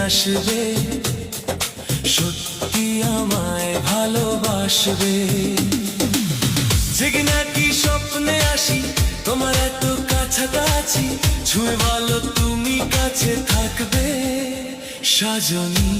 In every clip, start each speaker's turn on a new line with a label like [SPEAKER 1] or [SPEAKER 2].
[SPEAKER 1] আসবে, সত্যি আমায় ভালোবাসবে। জেগে নাকি স্বপ্নে আসি তোমার এত কাছাকাছি, ছুঁয়ে বলো তুমি কাছে থাকবে সজনী।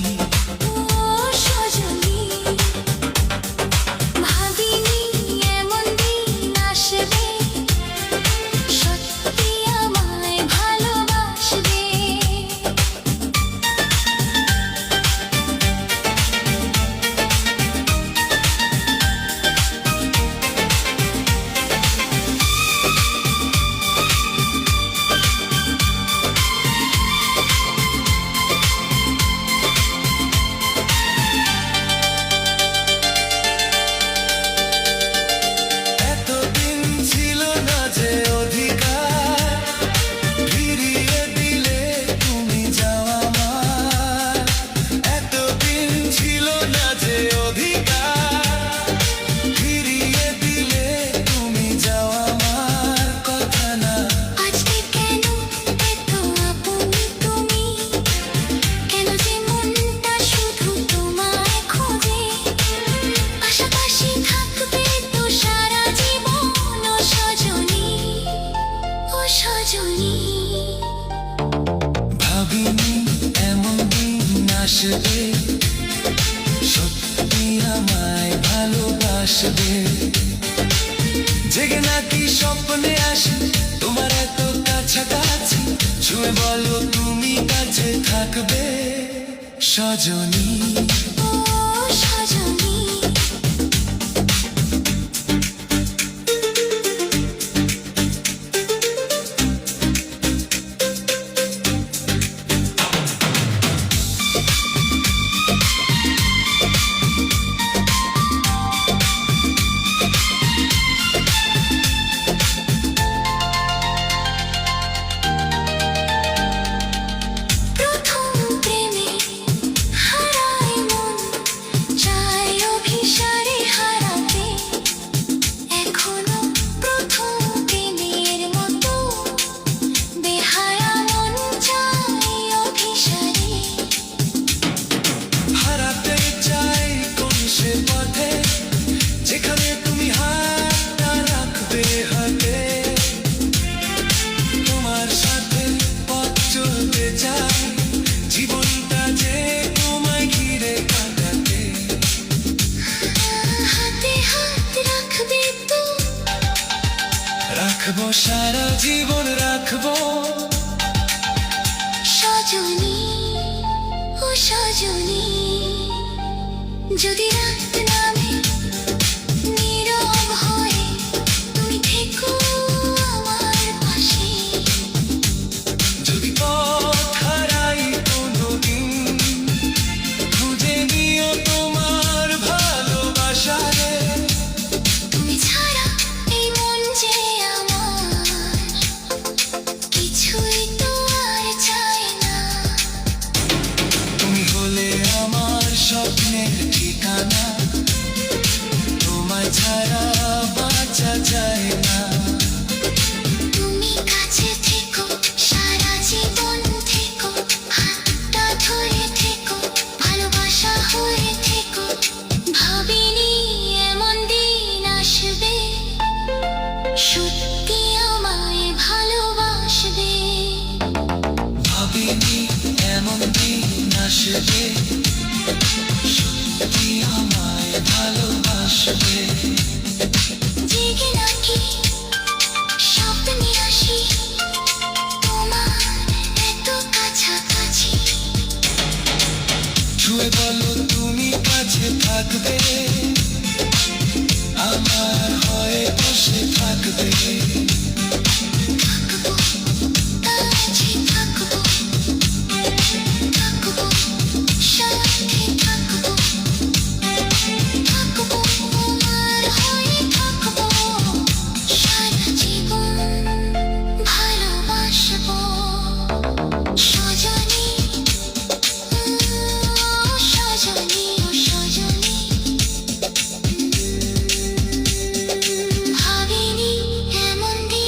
[SPEAKER 1] ভাবিনি এমন দিন আসবে, সত্যি আমায় ভালোবাসবে। জেগে নাকি স্বপ্নে আসি তোমার এত কাছাকাছি, ছুঁয়ে বলো তুমি কাছে থাকবে সজনী। রাখবো সারা জীবন রাখবো
[SPEAKER 2] সজনী, ও সজনী। যদি রাত নামে নীরব হয়ে তুমি থেকো আমার পাশে,
[SPEAKER 1] যদি পথ হারাই কোনোদিন খুঁজে নিও তোমার ভালোবাসারে।
[SPEAKER 2] তুমি ছাড়া এই মন যে আমার কিছুই তো আর চায় না।
[SPEAKER 1] তুমি হলে আমার স্বপ্নের ঠিকানা, তোমায় ছাড়া বাঁচা যায় না।
[SPEAKER 2] তুমি কাছে থেকো সারা জীবন থেকো, হাতটা ধরে থেকো, ভালোবাসা হয়ে থেকো। ভাবিনি এমন দিন আসবে, সত্যি আমায় ভালোবাসবে।
[SPEAKER 1] ভাবিনি এমন দিন আসবে, সত্যি আমায় ভালোবাসবে।
[SPEAKER 2] জেগে নাকি স্বপ্নে আসি তোমার এত কাছাকাছি,
[SPEAKER 1] ছুঁয়ে বলো তুমি কাছে থাকবে, আমার হয়ে বসে থাকবে।
[SPEAKER 2] থাকবো কাছে থাকবো, থাকবো সাথে থাকবো, থাকবো তোমার হয়ে থাকবো সারা জীবন ভালোবাসবো সজনী, সজনী, সজনী। ভাবিনি এমন দিন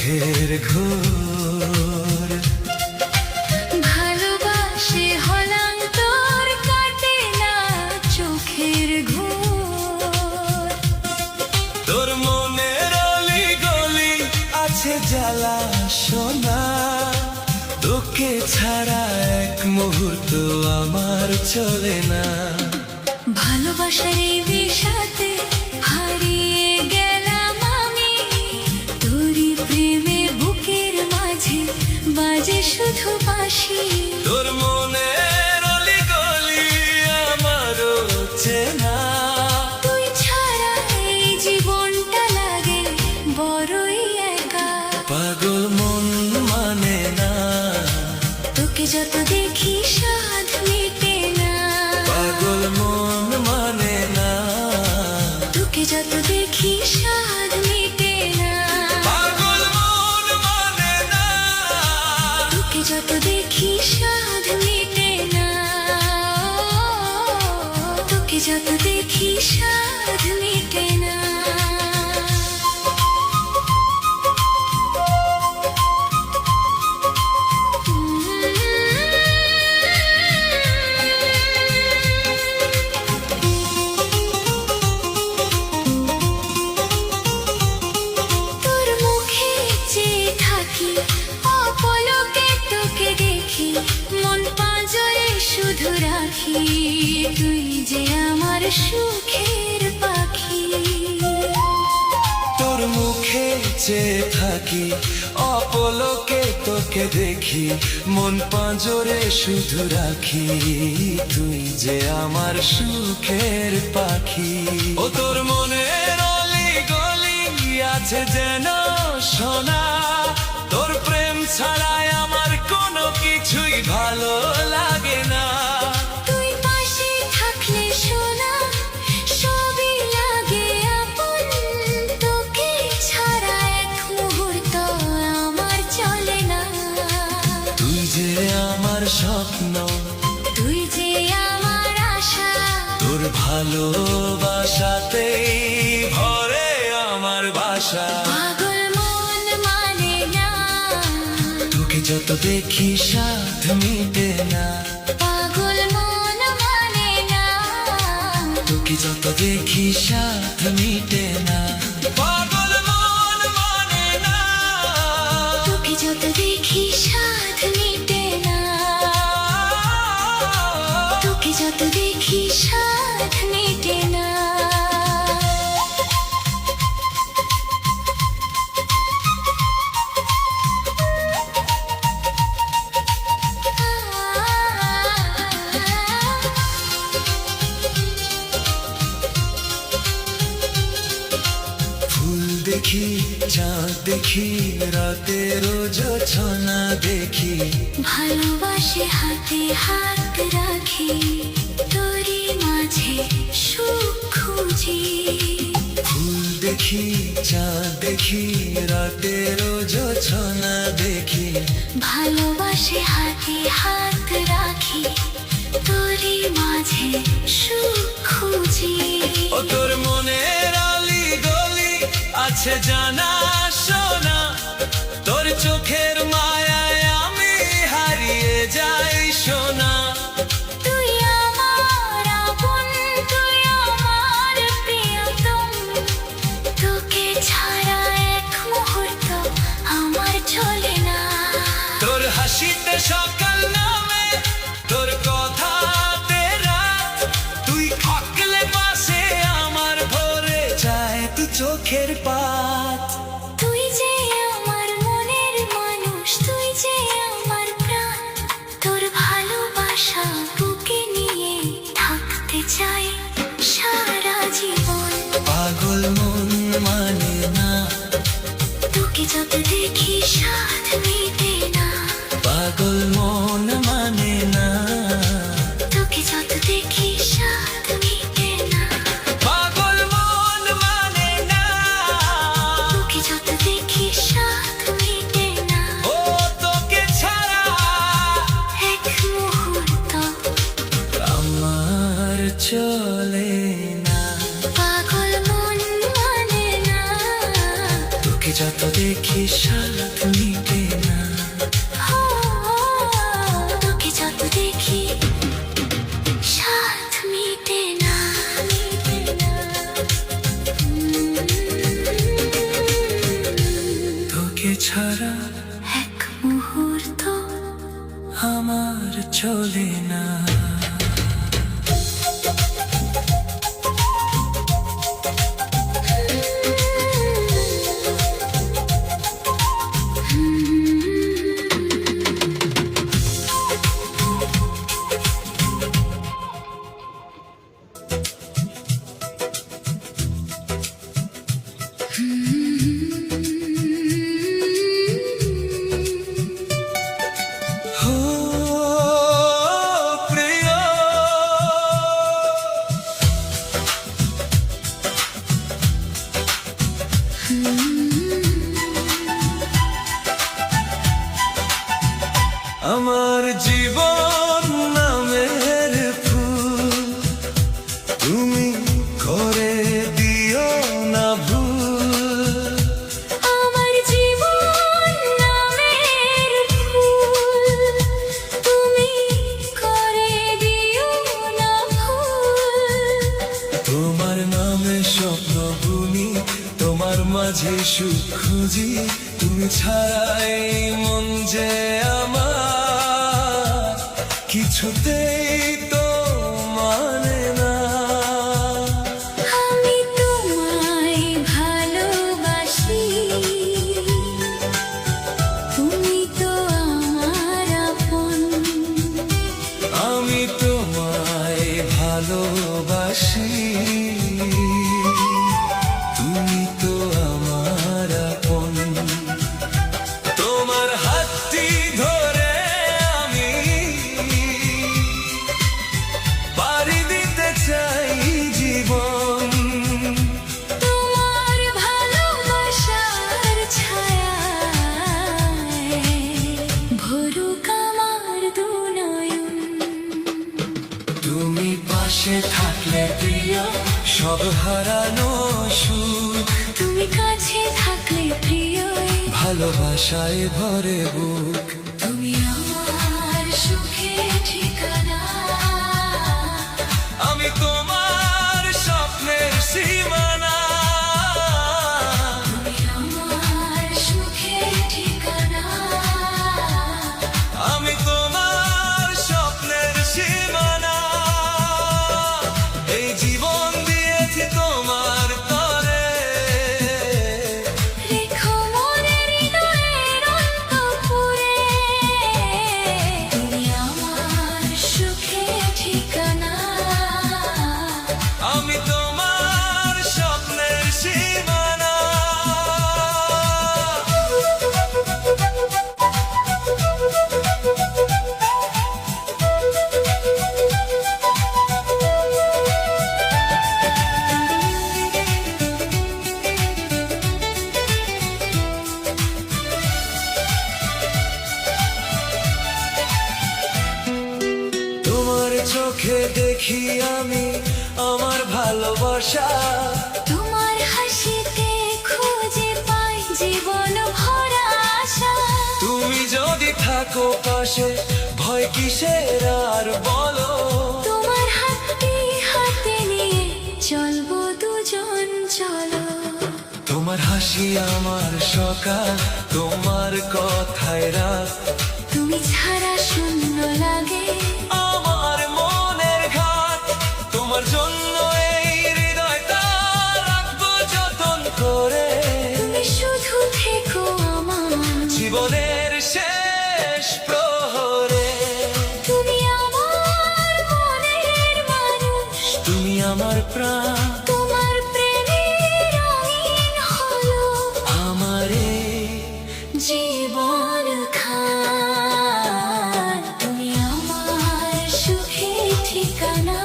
[SPEAKER 1] চোখের ঘোর।
[SPEAKER 2] ভালোবাসে হলাম তোর কাটে না চোখের ঘোর।
[SPEAKER 1] তোর মনের অলি গলি আছে জ্বালা সোনা, তোকে ছাড়া এক মুহূর্ত আমার চলে না।
[SPEAKER 2] ভালোবাসার এই বিষাতে হারিয়ে গেলাম আমি, তোরই প্রেমে বুকের মাঝে বাজে শুধু বাঁশি।
[SPEAKER 1] তোর মনের অলি গলি আমারও চেনা,
[SPEAKER 2] তুই ছাড়া এই জীবনটা লাগে বড়ই একা।
[SPEAKER 1] পাগল মন মানে না,
[SPEAKER 2] তোকে যত দেখি সাধ মেটে না।
[SPEAKER 1] পাগল মন মানে না,
[SPEAKER 2] তোকে যত দেখি সাধ মেটে না।
[SPEAKER 1] পাগল মন মানে না,
[SPEAKER 2] তোকে যত দেখি সাধ মেটে না। তোকে যত দেখি সাধ মেটে না। তোর মুখে চেয়ে থাকি অপলকে তোকে দেখি, মন পাঁজরে শুধু রাখি, তুই যে আমার সুখের পাখি।
[SPEAKER 1] তোর মুখে চেয়ে থাকি অপলকে তোকে দেখি, মন পাঁজরে শুধু রাখি, তুই যে আমার সুখের পাখি। ও তোর মনের অলি গলি আছে যেন সোনা, তোর প্রেম ছাড়াই আমার কোনো কিছুই ভালো লাগে না।
[SPEAKER 2] তুই পাশে থাকলে সোনা সবই লাগে আপন, তোকে ছাড়া এক মুহূর্ত আমার চলে না।
[SPEAKER 1] তুই যে আমার স্বপ্ন,
[SPEAKER 2] তুই যে আমার আশা,
[SPEAKER 1] তোর ভালোবাসাতেই ভরে আমার বাসা।
[SPEAKER 2] পাগল মন মানে না,
[SPEAKER 1] তোকে যত দেখি সাধ মিটে না,
[SPEAKER 2] পাগল মন মানে না।
[SPEAKER 1] তোকে যত দেখি সাধ মিটে না, পাগল মন মানে না,
[SPEAKER 2] তোকে যত দেখি সাধ মিটে না। তোকে যত দেখি সাধ মিটে না।
[SPEAKER 1] ফুল দেখি চাঁদ দেখি রাতের জোছনা দেখি,
[SPEAKER 2] ভালোবাসে হাতে হাত রাখি, তোরই মাঝে সুখ খুঁজি।
[SPEAKER 1] ফুল দেখি চাঁদ দেখি রাতের জোছনা দেখি,
[SPEAKER 2] ভালোবাসে হাতে হাত রাখি, তোরই মাঝে সুখ খুঁজি।
[SPEAKER 1] ও তোর মনের অলি গলি আছে জানা শোনা, তোর চোখের মায়ায় আমি হারিয়ে যাই সোনা।
[SPEAKER 2] তুই আমার আপন, তুই আমার প্রিয়তম, তোকে ছাড়া এক মুহূর্ত আমার চলে না।
[SPEAKER 1] তোর হাসিতে সকাল নামে, তোর কথাতে রাত, তুই থাকলে পাশে আমার ভরে যায় তু চোখের পাত।
[SPEAKER 2] তুই যে আমার মনের মানুষ, তুই যে আমার প্রাণ, তোর ভালোবাসা বুকে নিয়ে থাকতে চাই সারা জীবন।
[SPEAKER 1] পাগল মন মানে না,
[SPEAKER 2] তোকে যত দেখি সাধ মিটে না।
[SPEAKER 1] পাগল মন মানে না,
[SPEAKER 2] তোকে যত দেখি সাধ মিটে না।
[SPEAKER 1] পাগল মন মানে না,
[SPEAKER 2] তোকে যত দেখি সাধ মিটে না।
[SPEAKER 1] ও তোকে ছাড়া
[SPEAKER 2] এক মুহূর্ত
[SPEAKER 1] আমার চলে না।
[SPEAKER 2] পাগল মন মানে না,
[SPEAKER 1] তোকে যত দেখি সাথ মিটে না।
[SPEAKER 2] তোকে যত দেখি সাথ মিটে না।
[SPEAKER 1] তোকে ছাড়া
[SPEAKER 2] এক মুহূর্ত
[SPEAKER 1] আমার চলে না। আমার জীবন নামের ফুল তুমি করে দিও না ভুল।
[SPEAKER 2] আমার জীবন নামের ফুল তুমি করে দিও না ভুল।
[SPEAKER 1] তোমার নামে স্বপ্ন বুনি, তোমার মাঝে সুখ খুঁজি, তুমি ছাড়াই মন যে আমার কিছুতেই তো মানে না।
[SPEAKER 2] আমি তোমায় ভালোবাসি, তুমি তো আমার আপন।
[SPEAKER 1] আমি তোমায় ভালোবাসি, তুমি তো আমার আপন। তোমার হাতটি ধরে আমি পাড়ি দিতে চাই জীবন।
[SPEAKER 2] তোমার ভালোবাসার ছায়ায় ভরুক আমার দু নয়ন।
[SPEAKER 1] তুমি পাশে থাকলে প্রিয় সব হারানো সুখ,
[SPEAKER 2] তুমি কাছে থাকলে প্রিয়
[SPEAKER 1] ভালোবাসায় ভরে বুক।
[SPEAKER 2] তুমি আমার সুখের ঠিকানা।
[SPEAKER 1] আমি তোমার স্বপ্নের সীমানা,
[SPEAKER 2] তুমি আমার সুখের ঠিকানা।
[SPEAKER 1] আমি তোমার স্বপ্নের সীমানা। এই জীবন দিয়েছি তোমার তরে,
[SPEAKER 2] রেখো মনের হৃদয়ের অন্তঃপুরে। তুমি আমার সুখের ঠিকানা।
[SPEAKER 1] আমি তোমার স্বপ্নের সীমানা। তোমার চোখে দেখি আমি আমার ভালোবাসা,
[SPEAKER 2] তোমার হাসিতে খুঁজে পাই জীবন ভরা আশা।
[SPEAKER 1] তুমি যদি থাকো পাশে ভয় কিসের আর বলো।
[SPEAKER 2] তোমার হাতটি হাতে নিয়ে চলবো দুজন, চলো।
[SPEAKER 1] তোমার হাসি আমার সকাল, তোমার কথায় রাত,
[SPEAKER 2] তুমি ছাড়া শূন্য লাগে
[SPEAKER 1] আমার মনের ঘাট। তোমার জন্য এই হৃদয়টা রাখবো যতন করে,
[SPEAKER 2] তুমি শুধু থেকো আমার
[SPEAKER 1] জীবনের শেষ প্রহরে।
[SPEAKER 2] তুমি আমার মনের মানুষ,
[SPEAKER 1] তুমি আমার প্রাণ,
[SPEAKER 2] তোমার প্রেমে রঙিন হলো
[SPEAKER 1] আমারে
[SPEAKER 2] জীবন খান। তুমি আমার সুখের ঠিকানা।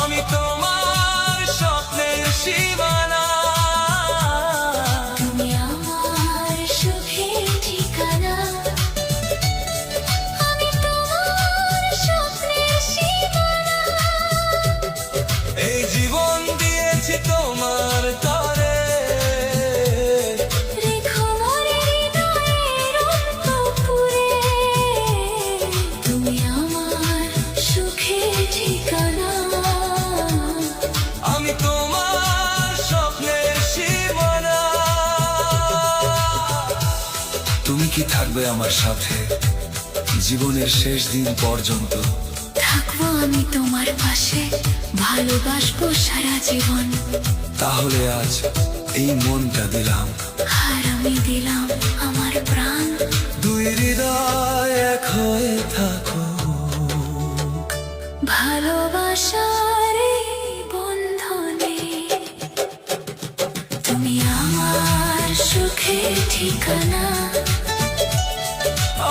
[SPEAKER 1] আমি তোমার স্বপ্নের সীমানা।
[SPEAKER 2] তুমি আমার সুখের ঠিকানা। আমি তোমার স্বপ্নের সীমানা।
[SPEAKER 1] এই জীবন দিয়েছি তোমার তরে, থাকবে আমার সাথে জীবনের শেষ দিন পর্যন্ত।
[SPEAKER 2] থাকবো আমি তোমার পাশে, ভালোবাসবো সারা জীবন।
[SPEAKER 1] তাহলে আজ এই মনটা দিলাম,
[SPEAKER 2] আর আমি দিলাম আমার প্রাণ।
[SPEAKER 1] দুই হৃদয় এক হয়ে থাকো,
[SPEAKER 2] ভালোবাসার এই বন্ধনে। তুমি আমার সুখের ঠিকানা,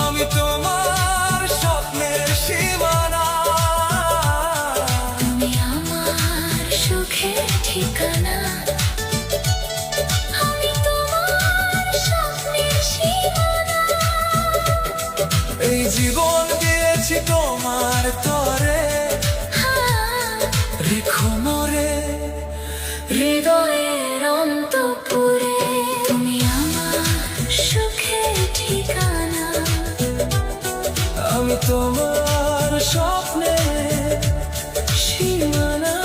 [SPEAKER 1] আমি তোমার স্বপ্নের সীমানা।
[SPEAKER 2] তুমি আমার সুখের ঠিকানা, আমি তোমার স্বপ্নের সীমানা।
[SPEAKER 1] এই জীবন দিয়েছি তোমার তরে, রেখো মরে
[SPEAKER 2] হৃদয়ের অন্তঃপুরে। তুমি আমার সুখের ঠিকানা,
[SPEAKER 1] আমি তোমার স্বপ্নের সীমানা।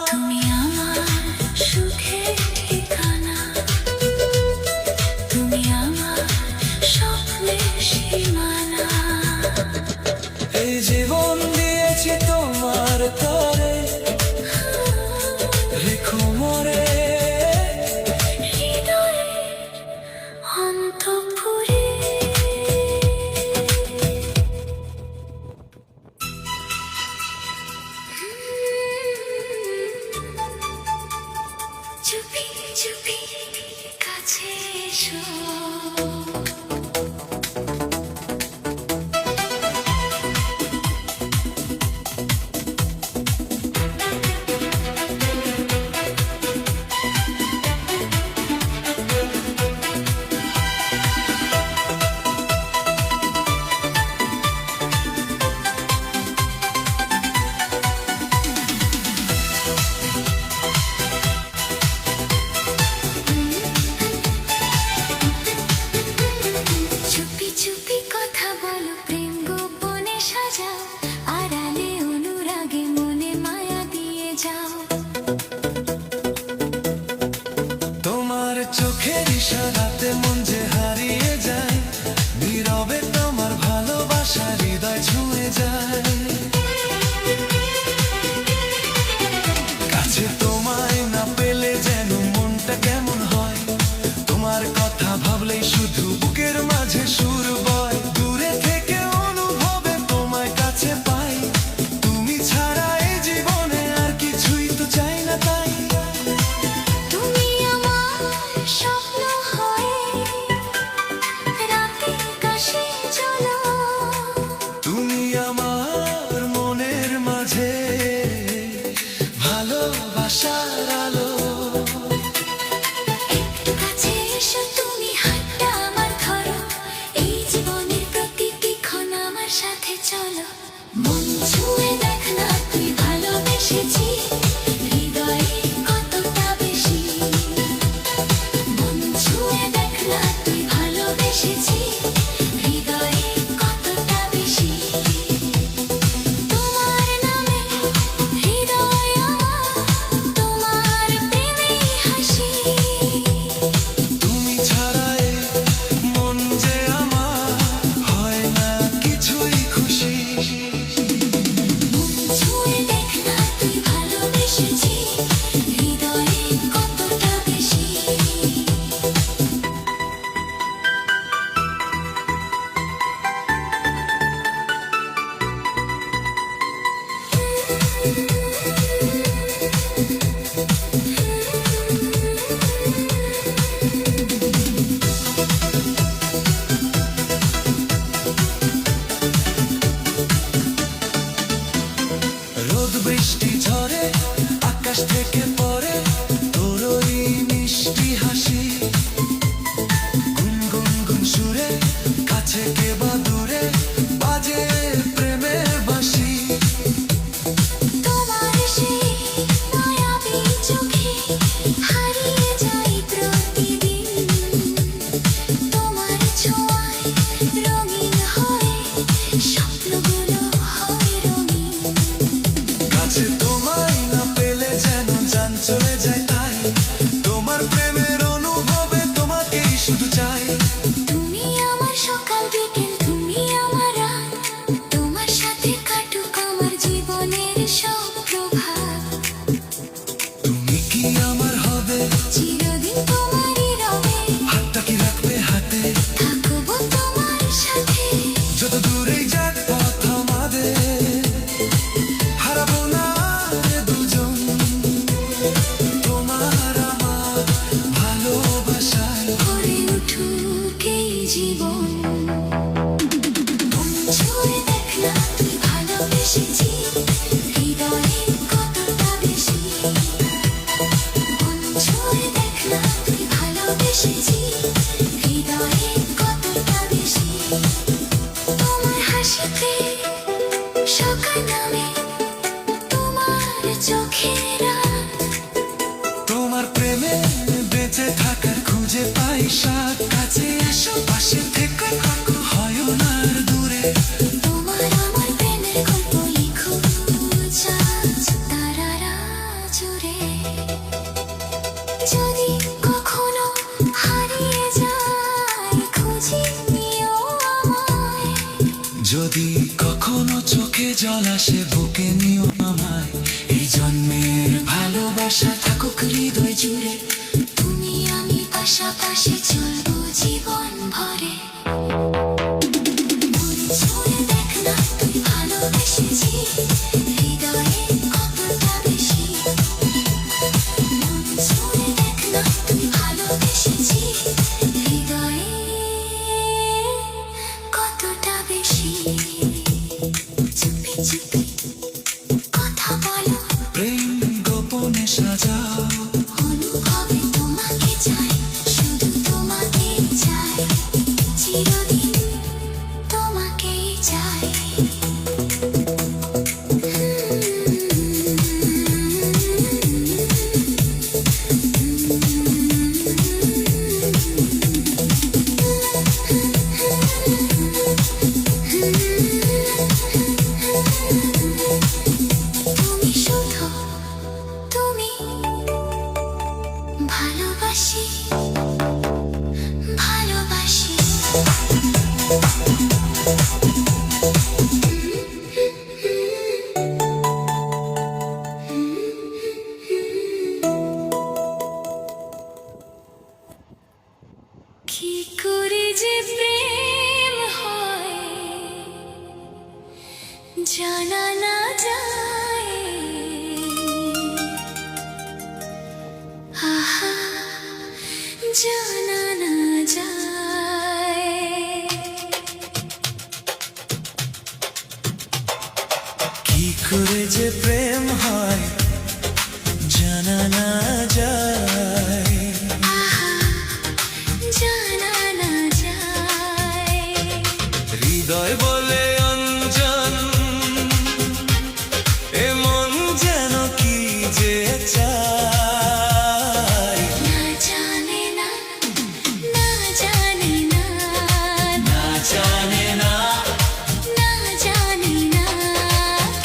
[SPEAKER 2] তুমি আমার সুখের ঠিকানা, তুমি আমার স্বপ্নের সীমানা।
[SPEAKER 1] এই জীবন দিয়েছি তোমার তরে, রেখো মরে
[SPEAKER 2] হৃদয়ের অন্তঃপুরে। চুপি চুপি কাছে এসো, চুপি চুপি কথা বলো, প্রেম গোপনে সাজাও, আড়ালে অনুরাগে মনে মায়া দিয়ে যাও।
[SPEAKER 1] তোমার চোখের ইশারাতে মন যে হারিয়ে যায়, নীরবে তোমার ভালোবাসা হৃদয় ছুঁয়ে যায়। কাছে তোমায় না পেলে যেন মনটা কেমন হয়, তোমার কথা ভাবলেই শুধু বুকের মাঝে সুর বয়। দূরে থেকে অনুভবে তোমায় কাছে পাই, তুমি ছাড়া এই জীবনে আর কিছুই তো চাই না তাই।
[SPEAKER 2] তুমি আমার স্বপ্ন হয়ে রাতে কাছে চলো,
[SPEAKER 1] তুমি আমার মনের মাঝে ভালোবাসার আলো।
[SPEAKER 2] একটু কাছে এসো, তুমি হাতটা আমার ধরো, এই জীবনের প্রতিটি ক্ষণ আমার সাথে চলো। মন ছুঁয়ে দেখ না তুই ভালোবেসেছি, হৃদয়ে কতটা বেশি। মন ছুঁয়ে দেখ না তুই ভালোবেসেছি, হৃদয়ে কতটা বেশি। তোমার নামে হৃদয় আমার, তোমার প্রেমেই হাসি।
[SPEAKER 1] তুমি ছাড়া এ মন যে আমার হয় না কিছুই খুশি।
[SPEAKER 2] ভালোবেসেছি হৃদয়ে কতটা বেশি মন ছুঁয়ে দেখ না তুই ভালোবেসেছি হৃদয়ে কতটা বেশি তোমার হাসিতে সকাল নামে তোমার চোখের রাত
[SPEAKER 1] তোমার প্রেমে বেঁচে থাকার খুঁজে পাই সাত কাছে এসো পাশে থেকে থাকো হয় না আর দূরে
[SPEAKER 2] তোমার আমার প্রেমের গল্প লিখো আজ তারারা জুড়ে যদি কখনো হারিয়ে যায় খুঁজে নিও আমায়
[SPEAKER 1] যদি কখনো চোখে জল আসে বুকে নিও আমায় এই জন্মের ভালোবাসা থাকুক হৃদয় জুড়ে
[SPEAKER 2] তুমি আমি পাশাপাশি চলবো জীবন ভরে মন ছুঁয়ে দেখ না তুই ভালোবেসেছি হৃদয়ে কতটা বেশি মন ছুঁয়ে দেখ না তুই ভালোবেসেছি হৃদয়ে কতটা বেশি চুপি চুপি কথা বলো
[SPEAKER 1] প্রেম গোপনে সাজাও
[SPEAKER 2] অনুভবে তোমাকে চাই শুধু তোমাকে চাই চিরদিন তোমাকেই চাই তুমি শুধু তুমি ভালোবাসি ভালোবাসি কি করে যে প্রেম হয় জানা না যায় আহা জানা না যায়
[SPEAKER 1] কি করে যে প্রেম হয় জানা না যায়
[SPEAKER 2] আহা জানা না যায়
[SPEAKER 1] হৃদয় বলে অঞ্জন এমন যেন কি যে চায়
[SPEAKER 2] না জানে না না জানে না
[SPEAKER 1] না জানে না
[SPEAKER 2] না জানে না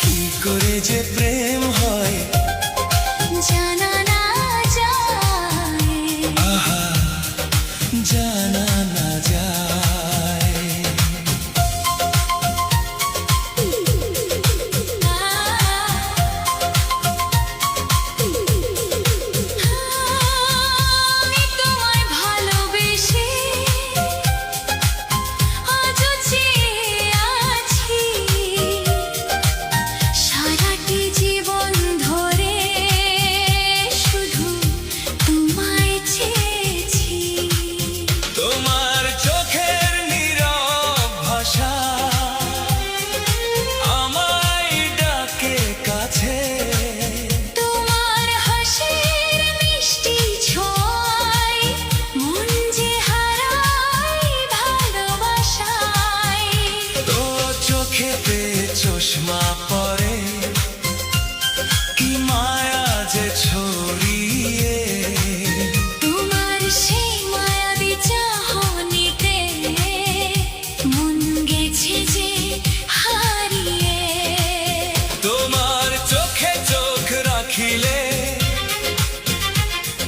[SPEAKER 1] কি করে যে প্রেম হয়
[SPEAKER 2] জানা না যায়
[SPEAKER 1] আহা জানা না যায়
[SPEAKER 2] আমি তোমায় ভালোবেসে আজও চেয়ে আছি সারাটি জীবন ধরে শুধু তোমায় চেয়েছি
[SPEAKER 1] তোমার চোখের নীরব ভাষা আমায় ডাকে কাছে
[SPEAKER 2] তোমার হাসির মিষ্টি ছোঁয়ায় মন যে হারায় ভালোবাসায়
[SPEAKER 1] তো চোখেতে চশমা পরে কি মায়া যে ছড়িয়ে
[SPEAKER 2] তোমার সেই মায়াবী চাহনিতে মন গেছে যে হারিয়ে
[SPEAKER 1] তোমার চোখে চোখ রাখিলে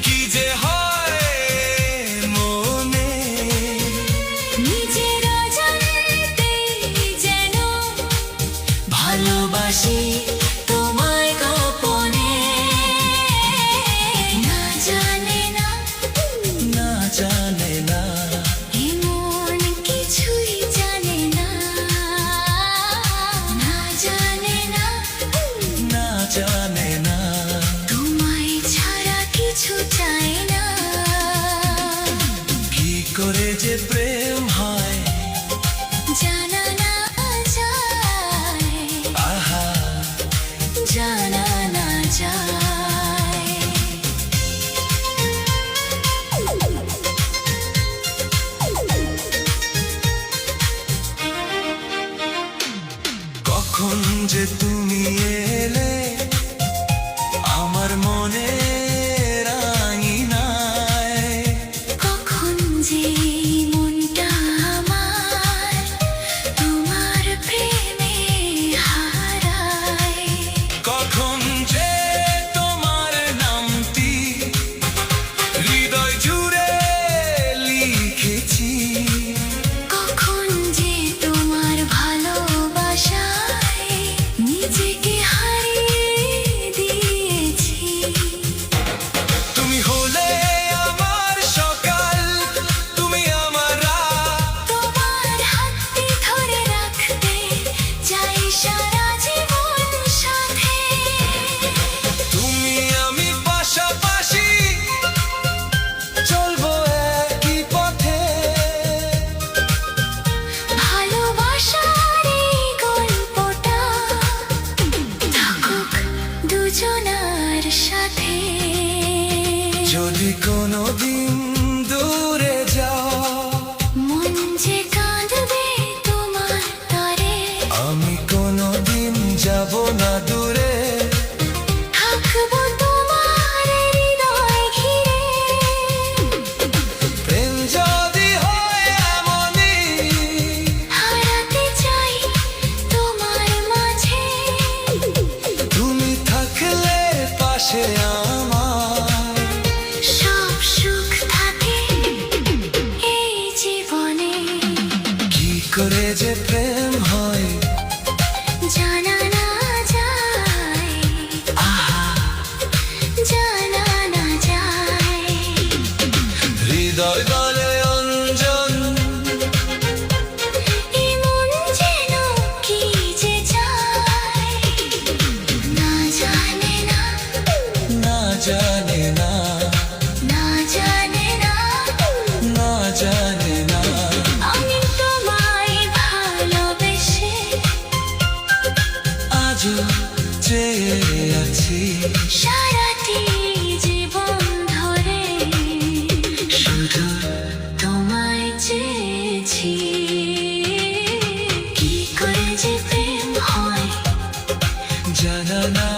[SPEAKER 1] কি যে হয় মনে
[SPEAKER 2] নিজের অজান্তেই যেন ভালোবাসি তোমায় গোপনে না জানে না
[SPEAKER 1] না জানে না
[SPEAKER 2] এমন কিছুই জানে না না জানে না
[SPEAKER 1] না জানে না
[SPEAKER 2] তোমায় ছাড়া কিছু চাই না
[SPEAKER 1] কি করে যে প্রেম হয়
[SPEAKER 2] জানা না যায়
[SPEAKER 1] আহা
[SPEAKER 2] জানা না যায়।
[SPEAKER 1] কখন যে তুমি এলে আমার মনে রাঙিনায়,
[SPEAKER 2] কখন যে মনটা আমার তোমার প্রেমে হারায়,
[SPEAKER 1] কখন যে তোমার নামটি হৃদয় জুড়ে লিখেছি,
[SPEAKER 2] কখন যে তোমার ভালোবাসায় নিজেকে হারিয়ে দিয়েছি।
[SPEAKER 1] তুমি হলে আমার সকাল, তুমি আমার রাত,
[SPEAKER 2] তোমার হাতটি ধরে রাখতে চাই সারা জীবন সাথে।
[SPEAKER 1] তুমি আমি পাশাপাশি চলবো একই পথে।
[SPEAKER 2] ভালোবাসার এই গল্পটা থাকুক দুজনার সাথে।
[SPEAKER 1] যদি কোনোদিন দূরে যাও,
[SPEAKER 2] মন যে কাঁদবে তোমার তরে,
[SPEAKER 1] আমি কোনোদিন যাব না দূরে।
[SPEAKER 2] থাকবো তোমার হৃদয় ঘিরে।
[SPEAKER 1] প্রেম যদি হয় এমনই,
[SPEAKER 2] হারাতে চাই তোমার মাঝে,
[SPEAKER 1] তুমি থাকলে পাশে আমার,
[SPEAKER 2] সব সুখ থাকে এই জীবনে।
[SPEAKER 1] কি করে যে প্রেম হয়
[SPEAKER 2] জানা না যায়, জানা না যায়।
[SPEAKER 1] হৃদয় বলে অঞ্জন,
[SPEAKER 2] এমন যেন কি যে চায়, না জানে না,
[SPEAKER 1] না জানে না,
[SPEAKER 2] না জানে না।
[SPEAKER 1] না জানে না।
[SPEAKER 2] আমি তোমায় ভালোবেসে
[SPEAKER 1] আজও চেয়ে আছি,
[SPEAKER 2] সারাটি জীবন ধরে শুধু তোমায় চেয়েছি। কি করে যে প্রেম হয়
[SPEAKER 1] জানা না